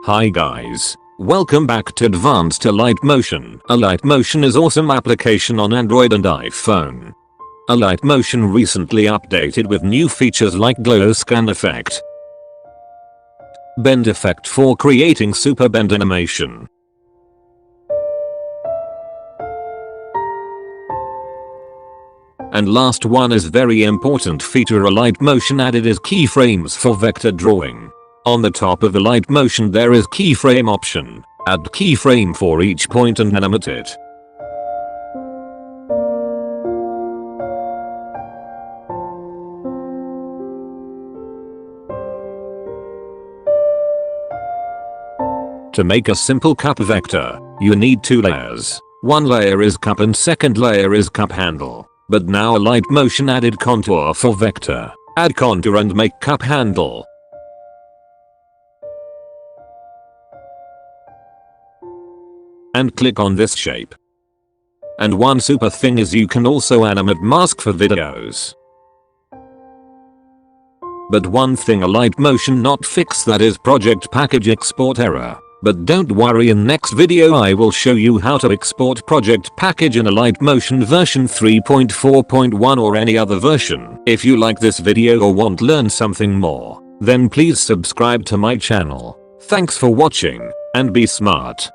Hi guys, welcome back to Advanced Alight Motion. Alight Motion is awesome application on Android and iPhone. Alight Motion recently updated with new features like glow scan effect, bend effect for creating super bend animation, and last one is very important feature Alight Motion added is keyframes for vector drawing. On the top of Alight Motion there is keyframe option. Add keyframe for each point and animate it. To make a simple cup vector, you need two layers. One layer is cup and second layer is cup handle. But now Alight Motion added contour for vector. Add contour and make cup handle. And click on this shape. And one super thing is you can also animate mask for videos. But one thing Alight Motion not fix, that is project package export error. But don't worry, in next video I will show you how to export project package in Alight Motion version 3.4.1 or any other version. If you like this video or want to learn something more, then please subscribe to my channel. Thanks for watching and be smart.